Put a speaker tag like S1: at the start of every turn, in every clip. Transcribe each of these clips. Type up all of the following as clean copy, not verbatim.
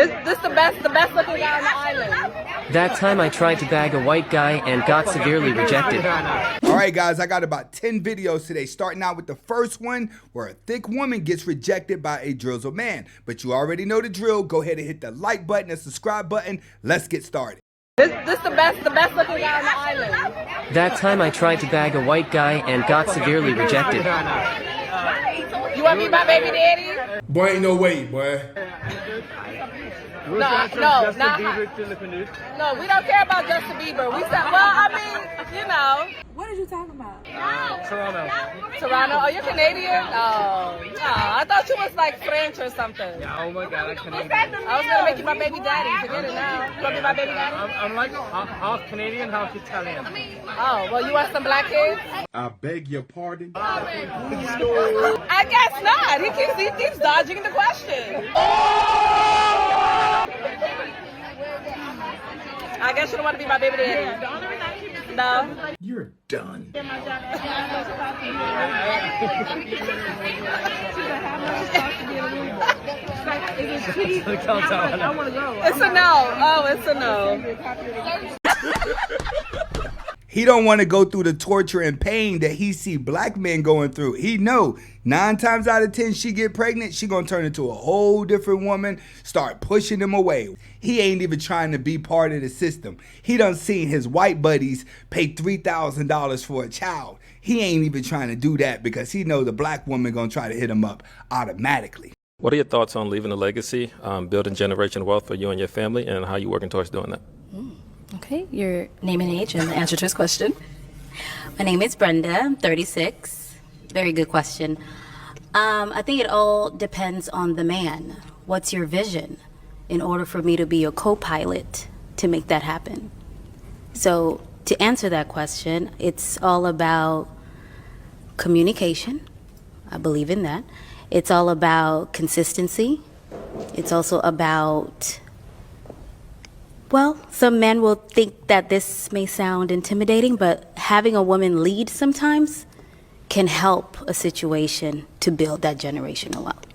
S1: This the best looking guy on the island.
S2: That time I tried to bag a white guy and got severely rejected.
S3: All right, guys, I got about 10 videos today, starting out with the first one where a thick woman gets rejected by a Drizzle man. But you already know the drill. Go ahead and hit the like button and subscribe button. Let's get started.
S1: This the best looking guy on the island.
S2: That time I tried to bag a white guy and got severely rejected.
S1: You want to be my baby daddy?
S4: Boy, ain't no way, boy.
S1: No, we don't care about Justin Bieber. We said, well, I mean, you know.
S5: What are you talking about?
S1: Toronto. Oh, you're Canadian? Oh, I thought you was like French or something.
S6: Yeah, oh my God, I'm Canadian.
S1: I was gonna make you my baby daddy. Forget it now. You wanna be my baby daddy?
S6: I'm like half Canadian, half Italian.
S1: Oh, well, you want some black kids?
S4: I beg your pardon.
S1: I guess not. He keeps dodging the question. I guess you don't want to be my baby daddy. No.
S4: You're done.
S1: It's a no. Oh, it's a no.
S3: He don't want to go through the torture and pain that he see black men going through. He know 9 times out of 10 she get pregnant, she gonna turn into a whole different woman, start pushing him away. He ain't even trying to be part of the system. He done seen his white buddies pay $3,000 for a child. He ain't even trying to do that because he know the black woman gonna try to hit him up automatically.
S7: What are your thoughts on leaving a legacy, building generational wealth for you and your family, and how you working towards doing that?
S8: Okay, your name and age and the answer to this question. My name is Brenda. I'm 36. Very good question. I think it all depends on the man. What's your vision in order for me to be a co-pilot to make that happen? So to answer that question, it's all about communication. I believe in that. It's all about consistency. It's also about, well, some men will think that this may sound intimidating, but having a woman lead sometimes can help a situation to build that generational wealth.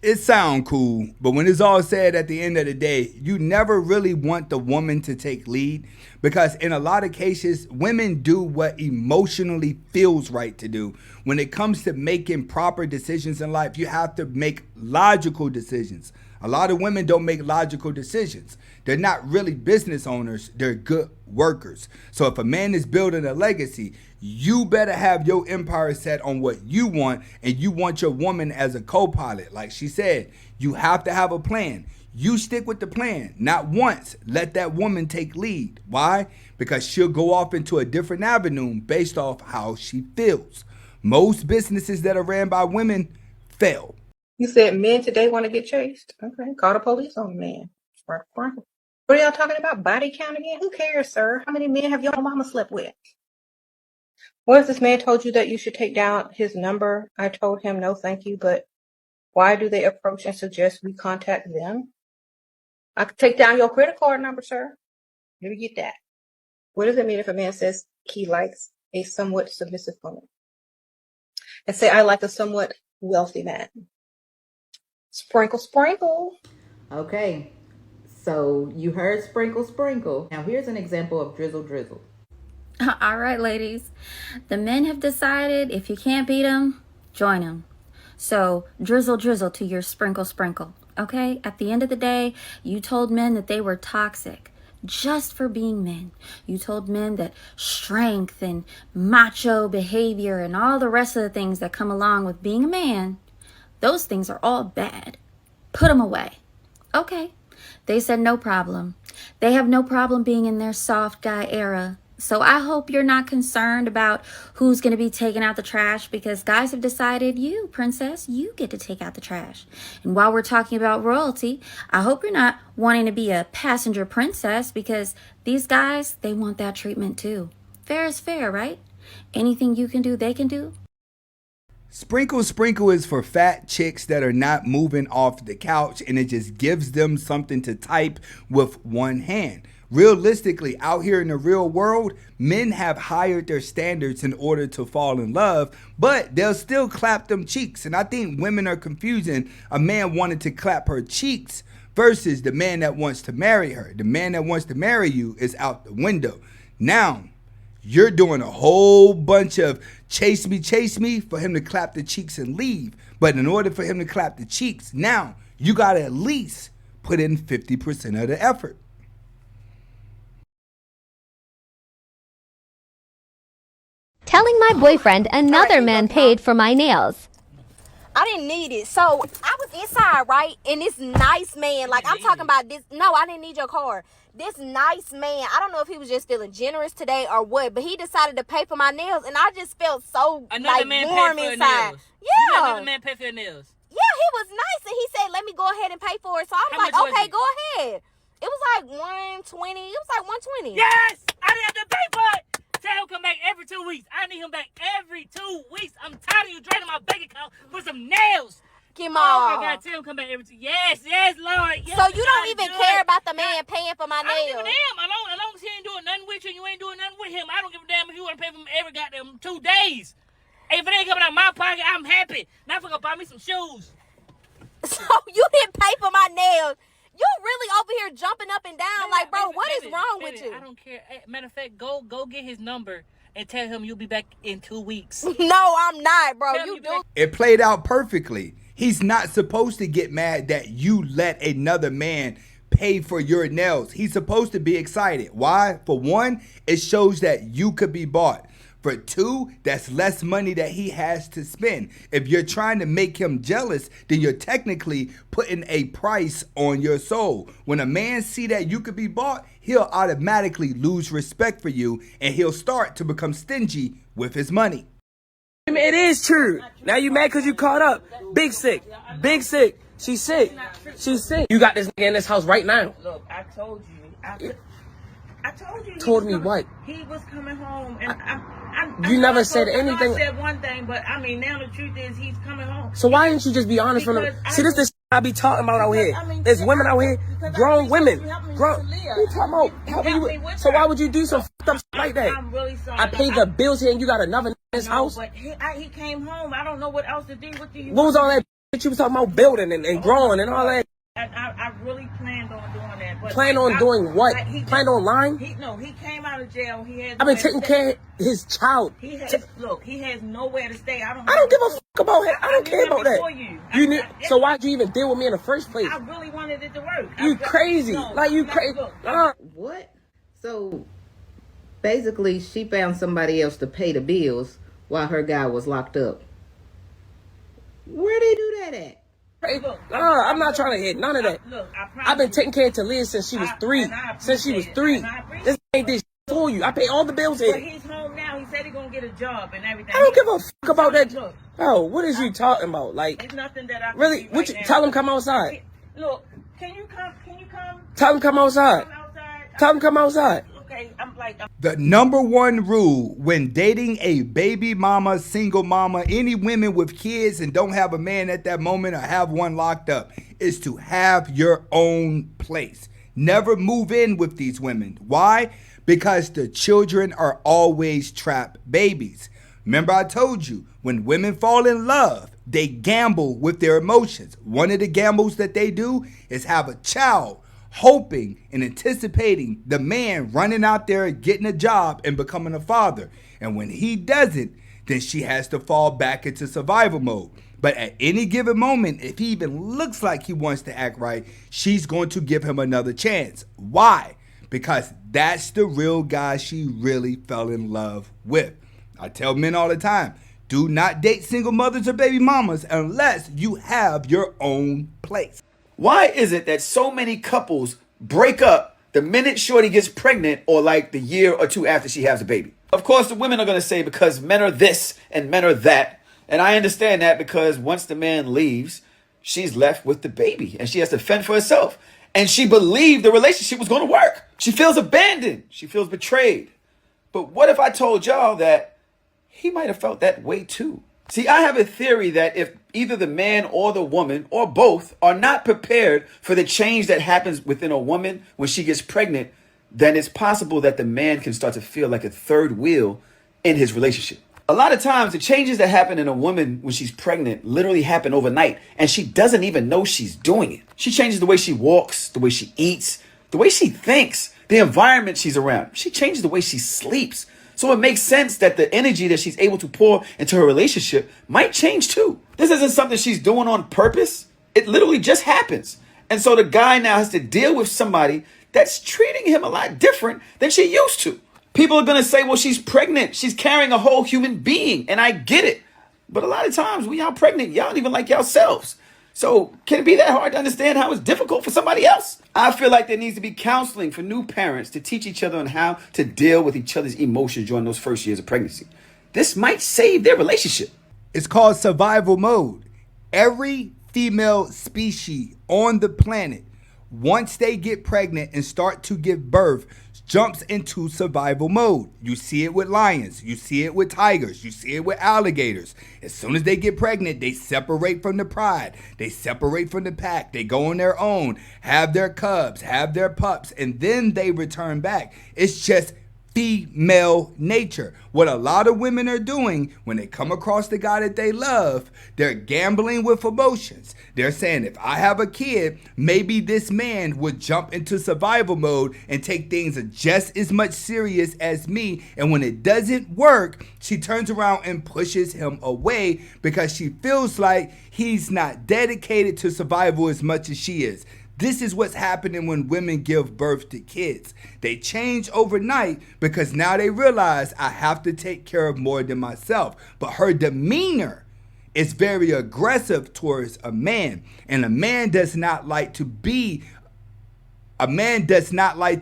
S3: It sound cool, but when it's all said at the end of the day, you never really want the woman to take lead because in a lot of cases, women do what emotionally feels right to do. When it comes to making proper decisions in life, you have to make logical decisions. A lot of women don't make logical decisions. They're not really business owners. They're good workers. So if a man is building a legacy, you better have your empire set on what you want, and you want your woman as a co-pilot. Like she said, you have to have a plan. You stick with the plan. Not once let that woman take lead. Why? Because she'll go off into a different avenue based off how she feels. Most businesses that are ran by women fail.
S9: You said men today want to get chased. Okay, call the police on the man. What are y'all talking about? Body count again? Who cares, sir? How many men have your mama slept with? What if this man told you that you should take down his number? I told him no, thank you, but why do they approach and suggest we contact them? I could take down your credit card number, sir. Let me get that. What does it mean if a man says he likes a somewhat submissive woman? And say, I like a somewhat wealthy man. Sprinkle, sprinkle.
S10: Okay, so you heard sprinkle, sprinkle. Now here's an example of drizzle, drizzle.
S11: All right, ladies. The men have decided if you can't beat them, join them. So drizzle, drizzle to your sprinkle, sprinkle. Okay? At the end of the day, you told men that they were toxic just for being men. You told men that strength and macho behavior and all the rest of the things that come along with being a man, those things are all bad. Put them away. Okay. They said no problem. They have no problem being in their soft guy era. So I hope you're not concerned about who's going to be taking out the trash, because guys have decided you, princess, you get to take out the trash. And while we're talking about royalty, I hope you're not wanting to be a passenger princess, because these guys, they want that treatment too. Fair is fair, right? Anything you can do, they can do.
S3: Sprinkle, sprinkle is for fat chicks that are not moving off the couch, and it just gives them something to type with one hand. realistically, out here in the real world, men have hired their standards in order to fall in love, but they'll still clap them cheeks. And I think women are confusing a man wanting to clap her cheeks versus the man that wants to marry her. The man that wants to marry you is out the window. Now, you're doing a whole bunch of chase me for him to clap the cheeks and leave. But in order for him to clap the cheeks, now you got to at least put in 50% of the effort.
S5: Telling my boyfriend another man paid for my nails.
S12: I didn't need it. So I was inside, right? And this nice man, like I'm talking about this. No, I didn't need your car. This nice man, I don't know if he was just feeling generous today or what, but he decided to pay for my nails, and I just felt so
S6: Another man
S12: warm
S6: paid for
S12: inside.
S6: nails.
S12: Yeah.
S6: Another man paid for your nails.
S12: Yeah, he was nice, and he said, "Let me go ahead and pay for it." So I was
S6: How
S12: like,
S6: much was
S12: "Okay,
S6: it?
S12: go ahead." It was like 120. It was like 120.
S6: Yes! I didn't have to pay for it! Tell him come back every 2 weeks. I need him back every 2 weeks. I'm tired of you draining my bank account for some nails.
S12: Come
S6: on. Oh my
S12: on.
S6: God, tell him come back every 2. Yes, Lord. Yes,
S12: So you don't
S6: God,
S12: even
S6: good.
S12: care about the man paying for my
S6: I don't give a
S12: nails?
S6: damn. As long as he ain't doing nothing with you and you ain't doing nothing with him, I don't give a damn if you want to pay for him every goddamn 2 days. If it ain't coming out of my pocket, I'm happy. Now for gonna buy me some shoes.
S12: So you didn't pay for my nails. You really over here jumping up and down, like, bro, what is wrong with you?
S6: I don't care. Matter of fact, go get his number and tell him you'll be back in 2 weeks.
S12: No, I'm not, bro. You do.
S3: It played out perfectly. He's not supposed to get mad that you let another man pay for your nails. He's supposed to be excited. Why? For one, it shows that you could be bought. For two, that's less money that he has to spend. If you're trying to make him jealous, then you're technically putting a price on your soul. When a man see that you could be bought, he'll automatically lose respect for you, and he'll start to become stingy with his money.
S13: It is true. Now you mad because you caught up. Big sick. Big sick. She's sick. She's sick. You got this nigga in this house right now.
S14: Look, I told you. I told you.
S13: Told me what?
S14: He was coming home, and
S13: You never said anything.
S14: I said one thing, but I mean, now the truth is he's coming home.
S13: So why didn't you just be honest from the... See, this is I be talking about out here. There's women out here, grown women. Grown. You talking about helping you? So why would you do some fucked up shit like that?
S14: I'm really sorry.
S13: I paid the bills here and you got another in this house?
S14: But he came home. I don't know what else to do. What do you...
S13: What was all that shit you was talking about building and growing and all that?
S14: I really planned on doing that. But
S13: Planned on doing what? Planned on lying?
S14: He came out of jail. He has.
S13: I've been taking care of his child.
S14: He has nowhere to stay. I don't
S13: give a fuck about him. I don't care about that.
S14: You
S13: knew, so why'd you even deal with me in the first place?
S14: I really wanted it to work.
S13: You crazy. You crazy.
S10: What? So basically she found somebody else to pay the bills while her guy was locked up. Where they do that at?
S13: I'm not trying to hit none of that. I've been taking care of Talia since she was 3. Since she was 3. This ain't this for you. I pay all the bills here.
S14: But he's home now. He said he's gonna get a job and everything.
S13: I don't give a fuck about that. Oh, what is you talking about? Like,
S14: it's nothing that I
S13: really? What you tell him come outside?
S14: Look, can you come?
S13: Tell him come outside. Tell him come outside.
S14: Okay,
S3: The number one rule when dating a baby mama, single mama, any women with kids and don't have a man at that moment or have one locked up is to have your own place. Never move in with these women. Why? Because the children are always trapped babies. Remember I told you, when women fall in love, they gamble with their emotions. One of the gambles that they do is have a child, hoping and anticipating the man running out there getting a job and becoming a father. And when he doesn't, then she has to fall back into survival mode. But at any given moment, if he even looks like he wants to act right, she's going to give him another chance. Why? Because that's the real guy she really fell in love with. I tell men all the time, do not date single mothers or baby mamas unless you have your own place.
S15: Why is it that so many couples break up the minute Shorty gets pregnant or like the year or two after she has a baby? Of course, the women are going to say because men are this and men are that. And I understand that because once the man leaves, she's left with the baby and she has to fend for herself. And she believed the relationship was going to work. She feels abandoned. She feels betrayed. But what if I told y'all that he might have felt that way too? See, I have a theory that if either the man or the woman or both are not prepared for the change that happens within a woman when she gets pregnant, then it's possible that the man can start to feel like a third wheel in his relationship. A lot of times, the changes that happen in a woman when she's pregnant literally happen overnight, and she doesn't even know she's doing it. She changes the way she walks, the way she eats, the way she thinks, the environment she's around. She changes the way she sleeps. So it makes sense that the energy that she's able to pour into her relationship might change too. This isn't something she's doing on purpose. It literally just happens. And so the guy now has to deal with somebody that's treating him a lot different than she used to. People are going to say, well, she's pregnant. She's carrying a whole human being. And I get it. But a lot of times when y'all pregnant, y'all don't even like yourselves. So can it be that hard to understand how it's difficult for somebody else? I feel like there needs to be counseling for new parents to teach each other on how to deal with each other's emotions during those first years of pregnancy. This might save their relationship.
S3: It's called survival mode. Every female species on the planet, once they get pregnant and start to give birth, jumps into survival mode. You see it with lions, you see it with tigers, you see it with alligators. As soon as they get pregnant, they separate from the pride, they separate from the pack, they go on their own, have their cubs, have their pups, and then they return back. It's just female nature. What a lot of women are doing when they come across the guy that they love, they're gambling with emotions. They're saying, if I have a kid, maybe this man would jump into survival mode and take things just as much serious as me. And when it doesn't work, she turns around and pushes him away because she feels like he's not dedicated to survival as much as she is. This is what's happening when women give birth to kids. They change overnight because now they realize I have to take care of more than myself. But her demeanor is very aggressive towards a man. And a man does not like to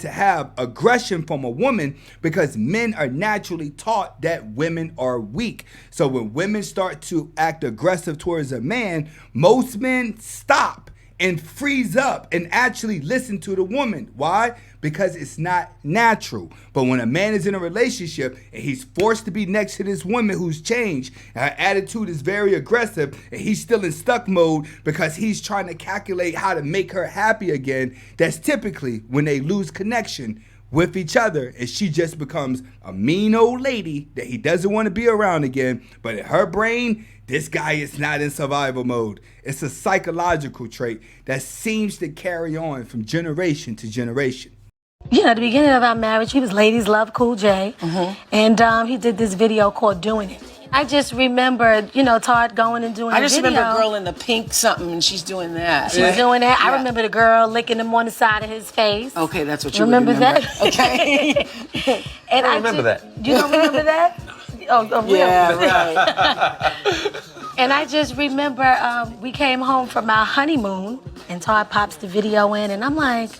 S3: have aggression from a woman because men are naturally taught that women are weak. So when women start to act aggressive towards a man, most men stop and freeze up and actually listen to the woman. Why? Because it's not natural. But when a man is in a relationship and he's forced to be next to this woman who's changed, and her attitude is very aggressive, and he's still in stuck mode because he's trying to calculate how to make her happy again, that's typically when they lose connection with each other, and she just becomes a mean old lady that he doesn't want to be around again. But in her brain, this guy is not in survival mode. It's a psychological trait that seems to carry on from generation to generation.
S16: You know, at the beginning of our marriage, he was Ladies Love Cool J. And he did this video called Doing It. I just remembered, you know, Todd going and doing
S17: I
S16: the
S17: just
S16: video.
S17: remember a girl in the pink something, and she's doing that.
S16: She's doing that. I remember the girl licking him on the side of his face.
S17: Okay, that's what you
S16: remember
S17: remember.
S16: that?
S17: Okay.
S16: And
S17: I don't remember that.
S16: You don't remember that? Oh, really?
S17: Yeah, right.
S16: And I just remember we came home from our honeymoon, and Todd pops the video in, and I'm like,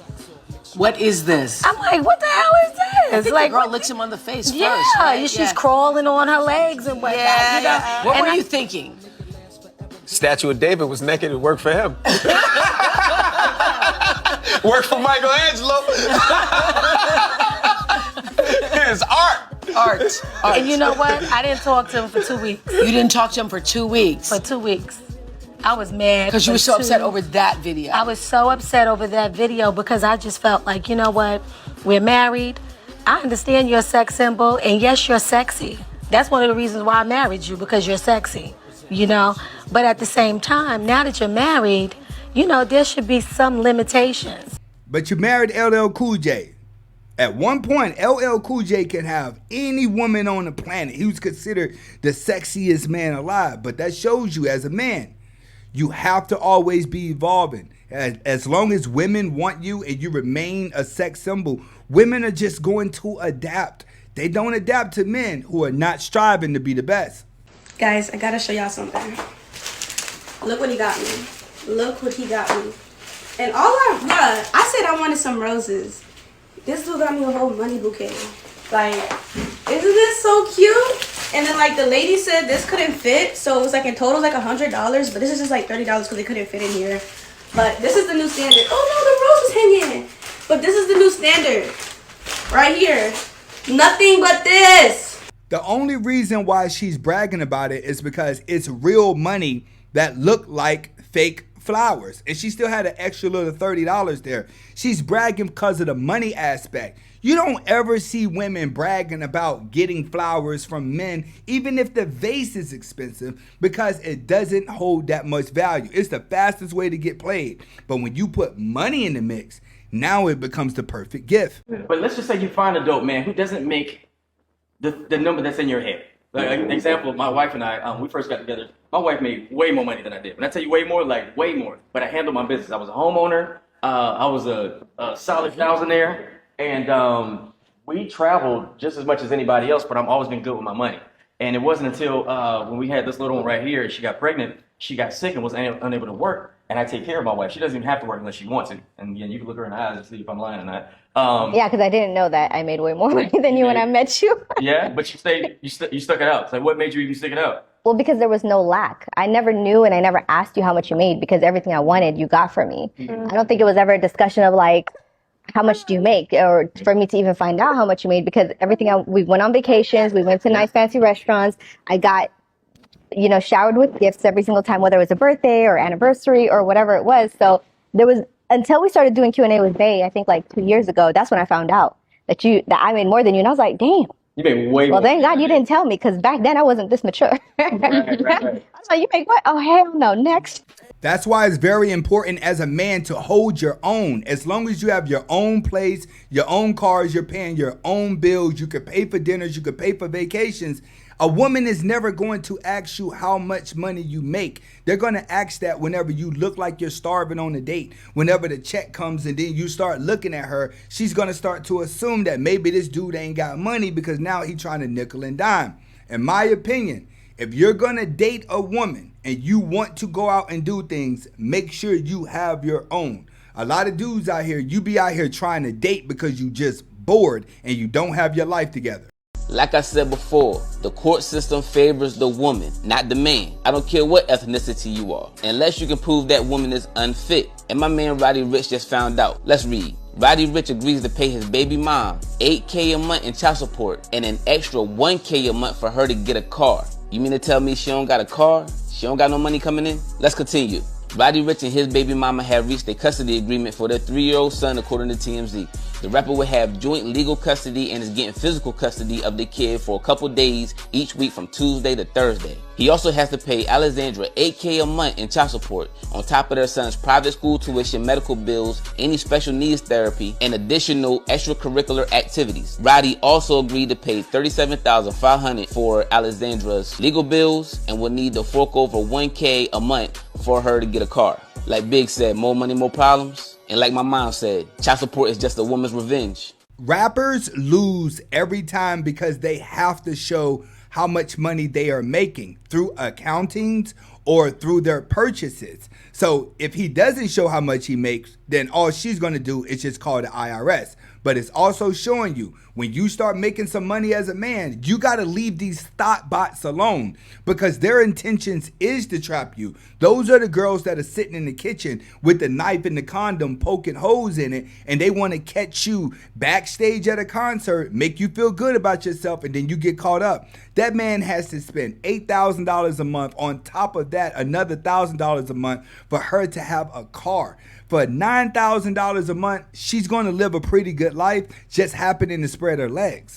S17: what is this?
S16: I'm like, what the hell is this?
S17: I think
S16: Like,
S17: the girl licks him on the face
S16: yeah,
S17: first, right?
S16: she's crawling on her legs and whatnot.
S17: Yeah,
S16: you know?
S17: yeah. What
S16: And
S17: were you thinking?
S18: Statue of David was naked. It worked for him. Worked for Michelangelo. It's art.
S17: Art.
S16: And you know what? I didn't talk to him for 2 weeks.
S17: You didn't talk to him for 2 weeks?
S16: For 2 weeks. I was mad.
S17: Because you were so upset over that video.
S16: I was so upset over that video because I just felt like, you know what? We're married. I understand you're a sex symbol, and yes, you're sexy. That's one of the reasons why I married you, because you're sexy, you know? But at the same time, now that you're married, you know, there should be some limitations.
S3: But you married LL Cool J. At one point, LL Cool J can have any woman on the planet. He was considered the sexiest man alive. But that shows you, as a man, you have to always be evolving. As long as women want you and you remain a sex symbol, women are just going to adapt. They don't adapt to men who are not striving to be the best.
S19: Guys, I gotta show y'all something. Look what he got me. Look what he got me. And I said I wanted some roses. This dude got me a whole money bouquet. Like, isn't this so cute? And then, like, the lady said this couldn't fit, so it was like in total like $100, but this is just like $30 because it couldn't fit in here. But this is the new standard. Oh no, the rose is hanging. But this is the new standard. Right here. Nothing but this.
S3: The only reason why she's bragging about it is because it's real money that look like fake flowers and she still had an extra little $30 there, she's bragging because of the money aspect. You don't ever see women bragging about getting flowers from men, even if the vase is expensive, because it doesn't hold that much value. It's the fastest way to get played. But when you put money in the mix, now it becomes the perfect gift.
S20: But let's just say you find a dope man who doesn't make the number that's in your head. Like an example, my wife and I, we first got together. My wife made way more money than I did. When I tell you way more, like way more. But I handled my business. I was a homeowner. I was a solid thousandaire. And we traveled just as much as anybody else, but I've always been good with my money. And it wasn't until when we had this little one right here, she got pregnant, she got sick and was unable to work. And I take care of my wife. She doesn't even have to work unless she wants to. And again, you can look her in the eyes and see if I'm lying or not.
S12: Yeah, because I didn't know that I made way more money than you when I met you.
S20: Yeah, but you stuck it out. So what made you even stick it out?
S12: Well, because there was no lack. I never knew and I never asked you how much you made because everything I wanted, you got for me. I don't think it was ever a discussion of like, how much do you make? Or for me to even find out how much you made because we went on vacations, we went to nice fancy restaurants. I got, showered with gifts every single time, whether it was a birthday or anniversary or whatever it was. So there was, until we started doing Q&A with Bay, I think like 2 years ago, that's when I found out that I made more than you. And I was like, damn.
S20: You made way more.
S12: Well, thank God you didn't tell me because back then I wasn't this mature. Right. I was like, you make what? Oh, hell no. Next.
S3: That's why it's very important as a man to hold your own. As long as you have your own place, your own cars, you're paying your own bills, you could pay for dinners, you could pay for vacations. A woman is never going to ask you how much money you make. They're going to ask that whenever you look like you're starving on a date. Whenever the check comes and then you start looking at her, she's going to start to assume that maybe this dude ain't got money because now he's trying to nickel and dime. In my opinion, if you're going to date a woman and you want to go out and do things, make sure you have your own. A lot of dudes out here, you be out here trying to date because you just bored and you don't have your life together.
S21: Like I said before, the court system favors the woman, not the man. I don't care what ethnicity you are, unless you can prove that woman is unfit. And my man Roddy Ricch just found out. Let's read. Roddy Ricch agrees to pay his baby mom $8K a month in child support and an extra $1K a month for her to get a car. You mean to tell me she don't got a car? She don't got no money coming in? Let's continue. Roddy Ricch and his baby mama have reached a custody agreement for their 3-year-old son, according to TMZ. The rapper will have joint legal custody and is getting physical custody of the kid for a couple days each week from Tuesday to Thursday. He also has to pay Alexandra $8K a month in child support on top of their son's private school tuition, medical bills, any special needs therapy, and additional extracurricular activities. Roddy also agreed to pay $37,500 for Alexandra's legal bills and will need to fork over $1K a month for her to get a car. Like Big said, more money, more problems. And like my mom said, child support is just a woman's revenge.
S3: Rappers lose every time because they have to show how much money they are making through accountings or through their purchases. So if he doesn't show how much he makes, then all she's going to do is just call the IRS. But it's also showing you when you start making some money as a man, you got to leave these thought bots alone because their intentions is to trap you. Those are the girls that are sitting in the kitchen with the knife and the condom poking holes in it, and they want to catch you backstage at a concert, make you feel good about yourself, and then you get caught up. That man has to spend $8,000 a month. On top of that, another $1,000 a month for her to have a car. For $9,000 a month, she's going to live a pretty good life, just happening to spread her legs.